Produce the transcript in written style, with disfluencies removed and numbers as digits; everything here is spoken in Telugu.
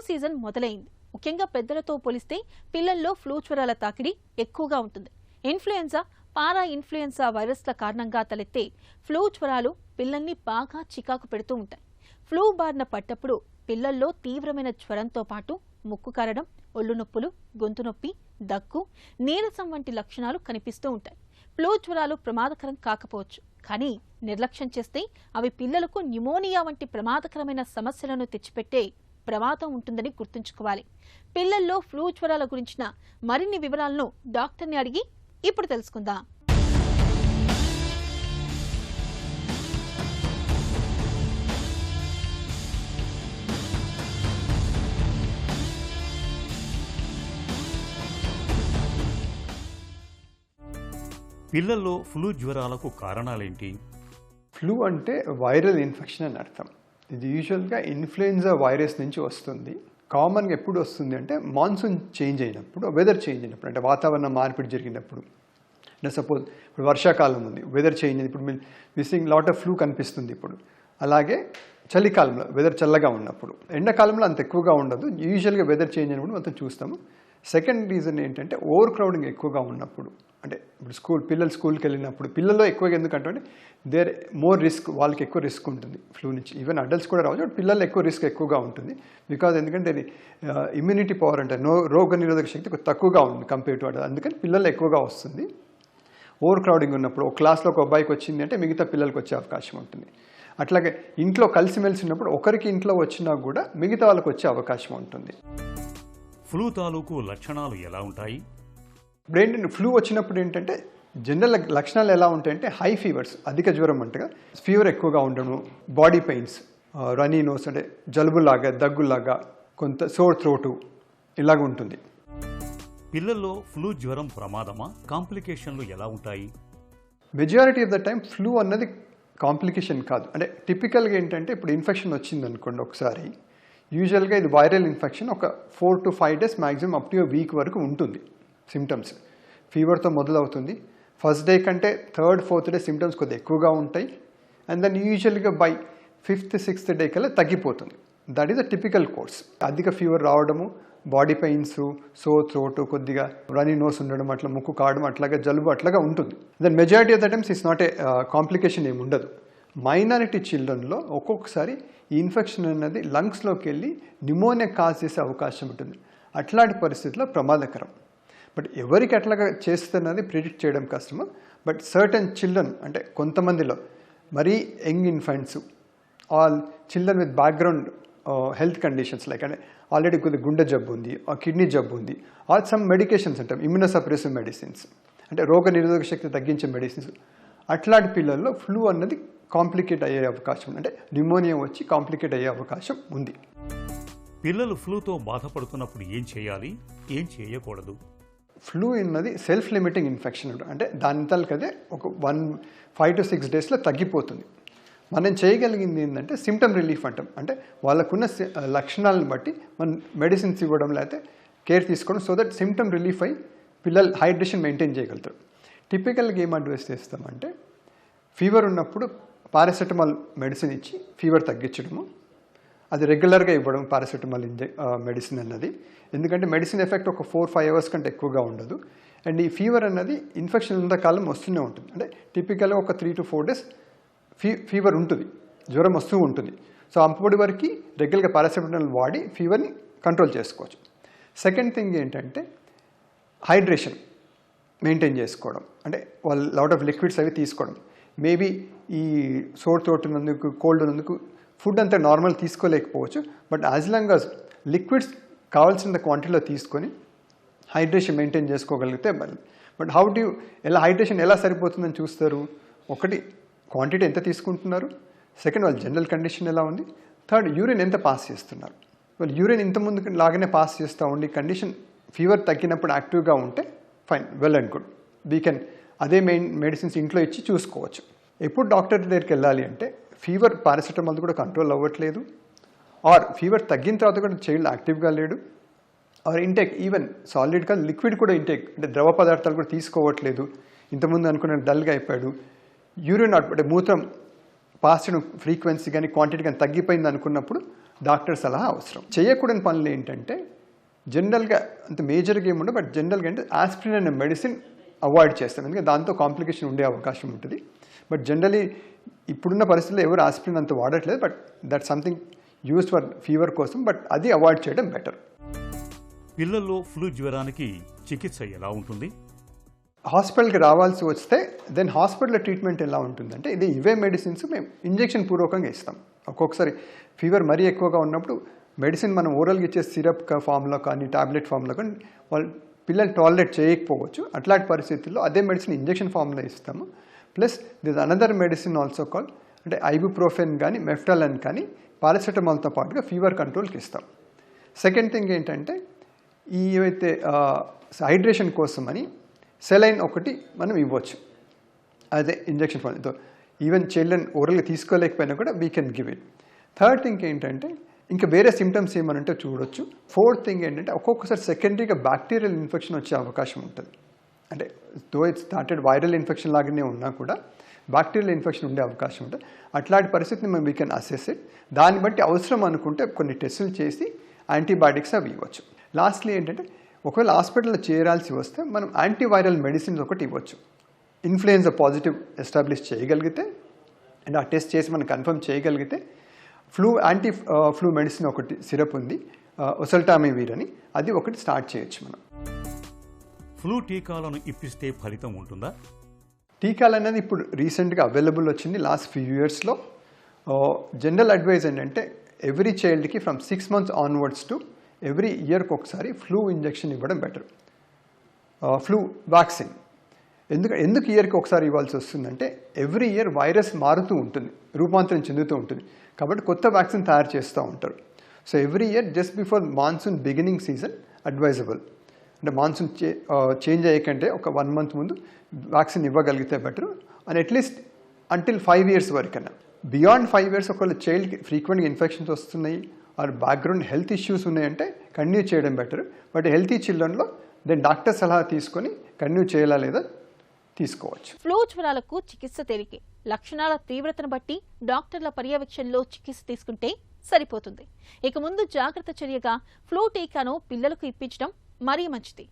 సీజన్ మొదలైంది. ముఖ్యంగా పెద్దలతో పోలిస్తే పిల్లల్లో ఫ్లూ జ్వరాల తాకిడి ఎక్కువగా ఉంటుంది. ఇన్ఫ్లుయెన్జా, పారా ఇన్ఫ్లుయెన్జా వైరస్ల కారణంగా తలెత్తే ఫ్లూ జ్వరాలు పిల్లల్ని బాగా చికాకు పెడుతూ ఉంటాయి. ఫ్లూ బారిన పడ్డప్పుడు పిల్లల్లో తీవ్రమైన జ్వరంతో పాటు ముక్కు కారడం, ఒళ్ళు నొప్పులు, గొంతు నొప్పి, దగ్గు, నీరసం వంటి లక్షణాలు కనిపిస్తూ ఉంటాయి. ఫ్లూ జ్వరాలు ప్రమాదకరం కాకపోవచ్చు, కానీ నిర్లక్ష్యం చేస్తే అవి పిల్లలకు న్యూమోనియా వంటి ప్రమాదకరమైన సమస్యలను తెచ్చిపెట్టే ప్రమాదం ఉంటుందని గుర్తుంచుకోవాలి. పిల్లల్లో ఫ్లూ జ్వరాల గురించిన మరిన్ని వివరాలను డాక్టర్ని అడిగి ఇప్పుడు తెలుసుకుందాం. పిల్లల్లో ఫ్లూ జ్వరాలకు కారణాలేంటి? ఫ్లూ అంటే వైరల్ ఇన్ఫెక్షన్ అని అర్థం. ఇది యూజువల్గా ఇన్ఫ్లుయెన్జా వైరస్ నుంచి వస్తుంది. కామన్గా ఎప్పుడు వస్తుంది అంటే మాన్సూన్ చేంజ్ అయినప్పుడు, వెదర్ చేంజ్ అయినప్పుడు, అంటే వాతావరణ మార్పిడి జరిగినప్పుడు. అంటే సపోజ్ ఇప్పుడు వర్షాకాలం ఉంది, వెదర్ చేంజ్ అయింది, ఇప్పుడు మిస్సింగ్ లాట్ ఆఫ్ ఫ్లూ కనిపిస్తుంది ఇప్పుడు. అలాగే చలికాలంలో వెదర్ చల్లగా ఉన్నప్పుడు, ఎండాకాలంలో అంత ఎక్కువగా ఉండదు. యూజువల్గా వెదర్ చేంజ్ అయినప్పుడు మొత్తం చూస్తాము. సెకండ్ రీజన్ ఏంటంటే ఓవర్ క్రౌడింగ్ ఎక్కువగా ఉన్నప్పుడు. అంటే ఇప్పుడు పిల్లలు స్కూల్కి వెళ్ళినప్పుడు పిల్లల్లో ఎక్కువగా ఎందుకంటే దేర్ మోర్ రిస్క్, వాళ్ళకి ఎక్కువ రిస్క్ ఉంటుంది ఫ్లూ నుంచి. ఈవెన్ అడల్ట్స్ కూడా రావచ్చు, బట్ పిల్లలు ఎక్కువ రిస్క్ ఎక్కువగా ఉంటుంది. బికాజ్ ఎందుకంటే అది ఇమ్యూనిటీ పవర్ అంటే రోగ నిరోధక శక్తి తక్కువగా ఉంటుంది కంపేర్ టు అడల్ట్. అందుకని పిల్లలు ఎక్కువగా వస్తుంది. ఓవర్ క్రౌడింగ్ ఉన్నప్పుడు ఒక క్లాస్లో ఒక అబ్బాయికి వచ్చింది అంటే మిగతా పిల్లలకి వచ్చే అవకాశం ఉంటుంది. అట్లాగే ఇంట్లో కలిసిమెలిసి ఉన్నప్పుడు ఒకరికి ఇంట్లో వచ్చినా కూడా మిగతా వాళ్ళకి వచ్చే అవకాశం ఉంటుంది. ఫ్లూ తాలూకు లక్షణాలు ఎలా ఉంటాయి? ఇప్పుడు ఏంటంటే ఫ్లూ వచ్చినప్పుడు ఏంటంటే జనరల్ లక్షణాలు ఎలా ఉంటాయంటే హై ఫీవర్స్, అధిక జ్వరం అంటగా, ఫీవర్ ఎక్కువగా ఉండడం, బాడీ పెయిన్స్, రనీ నోస్ అంటే జలుబులాగా, దగ్గులాగా, కొంత సోర్ థ్రోటు ఇలాగ ఉంటుంది. పిల్లల్లో ఫ్లూ జ్వరం ప్రమాదమా? కాంప్లికేషన్లు ఎలా ఉంటాయి? Majority of the time flu అన్నది కాంప్లికేషన్ కాదు. అంటే టిపికల్గా ఏంటంటే ఇప్పుడు ఇన్ఫెక్షన్ వచ్చింది అనుకోండి ఒకసారి, యూజువల్గా ఇది వైరల్ ఇన్ఫెక్షన్ ఒక 4 to 5 days maximum up to week వరకు ఉంటుంది. సిమ్టమ్స్ ఫీవర్తో మొదలవుతుంది. ఫస్ట్ డే కంటే 3rd, 4th డే సిమ్టమ్స్ కొద్దిగా ఎక్కువగా ఉంటాయి. అండ్ దెన్ యూజువల్గా బై 5th, 6th డే కల్లా తగ్గిపోతుంది. That is the typical course. అధిక ఫీవర్ రావడము, బాడీ పెయిన్స్, థ్రోట్, కొద్దిగా రనీ నోస్ ఉండడం, అట్లా ముక్కు కావడం, అట్లాగా జలుబు అట్లాగా ఉంటుంది. Then majority of the times it's not a complication ఏమి ఉండదు. మైనారిటీ చిల్డ్రన్లో ఒక్కొక్కసారి ఈ ఇన్ఫెక్షన్ అన్నది లంగ్స్లోకి వెళ్ళి న్యూమోనియా కాజ్ చేసే అవకాశం ఉంటుంది. అట్లాంటి పరిస్థితుల్లో ప్రమాదకరం. బట్ ఎవరికి అట్లాగా చేస్తున్నది ప్రిడిక్ట్ చేయడం కష్టము. బట్ సర్టన్ చిల్డ్రన్ అంటే కొంతమందిలో మరీ young infants, all children with background health conditions like అంటే ఆల్రెడీ కొద్దిగా గుండె జబ్బు ఉంది, కిడ్నీ జబ్బు ఉంది, ఆల్ సమ్ మెడికేషన్స్ అంటాం, ఇమ్యూనోసప్రెసివ్ మెడిసిన్స్ అంటే రోగ నిరోధక శక్తి తగ్గించే మెడిసిన్స్. అట్లాంటి పిల్లల్లో ఫ్లూ అన్నది కాంప్లికేట్ అయ్యే అవకాశం, అంటే న్యూమోనియా వచ్చి కాంప్లికేట్ అయ్యే అవకాశం ఉంది. పిల్లలు ఫ్లూతో బాధపడుతున్నప్పుడు ఏం చేయాలి, ఏం చేయకూడదు? ఫ్లూ అన్నది సెల్ఫ్ లిమిటింగ్ ఇన్ఫెక్షన్ అంటే దాని తలకదే ఒక 5 to 6 daysలో తగ్గిపోతుంది. మనం చేయగలిగింది ఏంటంటే సిమ్టమ్ రిలీఫ్ అంటాం. అంటే వాళ్ళకున్న లక్షణాలను బట్టి మనం మెడిసిన్స్ ఇవ్వడం, లేకపోతే కేర్ తీసుకోవడం, సో దట్ సిమ్టమ్ రిలీఫ్ అయ్యి పిల్లలు హైడ్రేషన్ మెయింటైన్ చేయగలుగుతారు. టిపికల్గా ఏం అడ్వైస్ చేస్తామంటే ఫీవర్ ఉన్నప్పుడు పారాసెటమాల్ మెడిసిన్ ఇచ్చి ఫీవర్ తగ్గించడము, అది రెగ్యులర్గా ఇవ్వడం పారాసెటమాల్ మెడిసిన్ అన్నది. ఎందుకంటే మెడిసిన్ ఎఫెక్ట్ ఒక 4-5 hours కంటే ఎక్కువగా ఉండదు. అండ్ ఈ ఫీవర్ అన్నది ఇన్ఫెక్షన్ ఉన్నంతకాలం వస్తూనే ఉంటుంది. అంటే టిపికల్గా ఒక 3 to 4 days ఫీవర్ ఉంటుంది, జ్వరం వస్తూ ఉంటుంది. సో అప్పటి వరకు రెగ్యులర్గా పారాసెటమాల్ వాడి ఫీవర్ని కంట్రోల్ చేసుకోవచ్చు. సెకండ్ థింగ్ ఏంటంటే హైడ్రేషన్ మెయింటైన్ చేసుకోవడం, అంటే వాళ్ళు లాట్ ఆఫ్ లిక్విడ్స్ అవి తీసుకోవడం. మేబీ ఈ సోర్ థ్రోట్ ఉన్నందుకు, కోల్డ్ ఉన్నందుకు ఫుడ్ అంతా నార్మల్ తీసుకోలేకపోవచ్చు. But as long as liquids కావాల్సిన క్వాంటిటీలో తీసుకొని హైడ్రేషన్ మెయింటైన్ చేసుకోగలిగితే. బట్ ఎలా హైడ్రేషన్ ఎలా సరిపోతుందని చూస్తారు? ఒకటి క్వాంటిటీ ఎంత తీసుకుంటున్నారు, సెకండ్ వాళ్ళ జనరల్ కండిషన్ ఎలా ఉంది, థర్డ్ యూరిన్ ఎంత పాస్ చేస్తున్నారు. వాళ్ళు యూరిన్ ఇంతకుముందు లాగానే పాస్ చేస్తూ ఉండి కండిషన్ ఫీవర్ తగ్గినప్పుడు యాక్టివ్గా ఉంటే fine, well and good. We can అదే మెడిసిన్స్ ఇంట్లో ఇచ్చి చూసుకోవచ్చు. ఎప్పుడు డాక్టర్ దగ్గరికి వెళ్ళాలి అంటే ఫీవర్ పారాసెటమాల్ కూడా కంట్రోల్ అవ్వట్లేదు, ఆర్ ఫీవర్ తగ్గిన తర్వాత కూడా చైల్డ్ యాక్టివ్గా లేడు, ఆర్ ఇంటేక్ ఈవెన్ సాలిడ్గా లిక్విడ్ కూడా ఇంటేక్ అంటే ద్రవ పదార్థాలు కూడా తీసుకోవట్లేదు, ఇంతకుముందు అనుకున్న డల్గా అయిపోయాడు, యూరిన్ అంటే మూత్రం పాస్ చేయడం ఫ్రీక్వెన్సీ కానీ క్వాంటిటీ కానీ తగ్గిపోయింది అనుకున్నప్పుడు డాక్టర్ సలహా అవసరం. చేయకూడని పనులు ఏంటంటే జనరల్గా అంత మేజర్గా ఏముండవు, బట్ జనరల్గా అంటే ఆస్పిరిన్ అనే మెడిసిన్ అవాయిడ్ చేస్తాం, ఎందుకంటే దాంతో కాంప్లికేషన్ ఉండే అవకాశం ఉంటుంది. బట్ జనరలీ ఇప్పుడున్న పరిస్థితుల్లో ఎవరు ఆస్పిరిన్ అంత వాడట్లేదు, but that something use for fever కోసం, బట్ అది అవాయిడ్ చేయడం బెటర్. పిల్లల్లో ఫ్లూ జ్వరానికి చికిత్స ఎలా ఉంటుంది? హాస్పిటల్కి రావాల్సి వస్తే దెన్ హాస్పిటల్ ట్రీట్మెంట్ ఎలా ఉంటుందంటే ఇవే మెడిసిన్స్ మేము ఇంజెక్షన్ పూర్వకంగా ఇస్తాం. ఒక్కొక్కసారి ఫీవర్ మరీ ఎక్కువగా ఉన్నప్పుడు మెడిసిన్ మనం ఓరల్గా ఇచ్చే సిరప్ ఫామ్లో కానీ టాబ్లెట్ ఫామ్లో కానీ వాళ్ళు పిల్లలు టాలరేట్ చేయకపోవచ్చు. అట్లాంటి పరిస్థితుల్లో అదే మెడిసిన్ ఇంజెక్షన్ ఫామ్లో ఇస్తాము. Plus this another medicine also call అంటే ఐబుప్రోఫెన్ కానీ మెఫ్టాలన్ కానీ పారాసెటమాల్తో పాటుగా ఫీవర్ కంట్రోల్కి ఇస్తాం. సెకండ్ థింగ్ ఏంటంటే ఏవైతే హైడ్రేషన్ కోసం అని సెలైన్ ఒకటి మనం ఇవ్వచ్చు, అదే ఇంజెక్షన్ ఫామ్తో. ఈవెన్ చిల్డ్రన్ ఓరల్గా తీసుకోలేకపోయినా కూడా we can give it. Third thing ఏంటంటే ఇంకా వేరే సిమ్టమ్స్ ఏమనంటే చూడొచ్చు. ఫోర్త్ థింగ్ ఏంటంటే ఒక్కొక్కసారి సెకండరీగా బ్యాక్టీరియల్ ఇన్ఫెక్షన్ వచ్చే అవకాశం ఉంటుంది. అంటే though it started viral infection లాగానే ఉన్నా కూడా బ్యాక్టీరియల్ ఇన్ఫెక్షన్ ఉండే అవకాశం ఉంటుంది. అట్లాంటి పరిస్థితిని మేము వీ కెన్ అసెస్ ఇట్. దాన్ని బట్టి అవసరం అనుకుంటే కొన్ని టెస్టులు చేసి యాంటీబయాటిక్స్ అవి ఇవ్వచ్చు. లాస్ట్లీ ఏంటంటే ఒకవేళ హాస్పిటల్లో చేరాల్సి వస్తే మనం యాంటీవైరల్ మెడిసిన్స్ ఒకటి ఇవ్వచ్చు. ఇన్ఫ్లుయెన్జా పాజిటివ్ ఎస్టాబ్లిష్ చేయగలిగితే అండ్ ఆ టెస్ట్ చేసి మనం కన్ఫర్మ్ చేయగలిగితే యాంటీ ఫ్లూ మెడిసిన్ ఒకటి సిరప్ ఉంది, ఒసల్టామివిర్ అని, అది ఒకటి స్టార్ట్ చేయొచ్చు మనం. ఫ్లూ టీకాలను ఇప్పిస్తే ఫలితం ఉంటుందా? టీకాలు అనేది ఇప్పుడు రీసెంట్గా అవైలబుల్ వచ్చింది లాస్ట్ ఫ్యూ ఇయర్స్లో. జనరల్ అడ్వైజ్ ఏంటంటే ఎవ్రీ చైల్డ్కి from 6 months onwards to every ఇయర్కి ఒకసారి ఫ్లూ ఇంజెక్షన్ ఇవ్వడం బెటర్. ఫ్లూ వ్యాక్సిన్ ఎందుకు ఇయర్కి ఒకసారి ఇవ్వాల్సి వస్తుందంటే ఎవ్రీ ఇయర్ వైరస్ మారుతూ ఉంటుంది, రూపాంతరం చెందుతూ ఉంటుంది. కాబట్టి కొత్త వ్యాక్సిన్ తయారు చేస్తూ ఉంటారు. So every year just before monsoon beginning season advisable, అంటే మాన్సూన్ చేంజ్ అయ్యేకంటే ఒక 1 month ముందు వ్యాక్సిన్ ఇవ్వగలిగితే better. And at least until 5 years వరకన్నా. బియాండ్ 5 years ఒకవేళ చైల్డ్కి ఫ్రీక్వెంట్గా ఇన్ఫెక్షన్స్ వస్తున్నాయి ఆర్ బ్యాక్గ్రౌండ్ హెల్త్ ఇష్యూస్ ఉన్నాయంటే కంటిన్యూ చేయడం బెటర్. బట్ హెల్తీ చిల్డ్రన్లో దెన్ డాక్టర్ సలహా తీసుకొని కంటిన్యూ చేయాలా లేదా తీసుకోవచ్చు. ఫ్లూ జ్వరాలకు చికిత్స తేలికే. లక్షణాల తీవ్రతను బట్టి డాక్టర్ల పర్యవేక్షణలో చికిత్స తీసుకుంటే సరిపోతుంది. ఇక ముందు జాగ్రత్త చర్యగా ఫ్లూ టీకాను పిల్లలకు ఇప్పించడం మరీ మంచిది.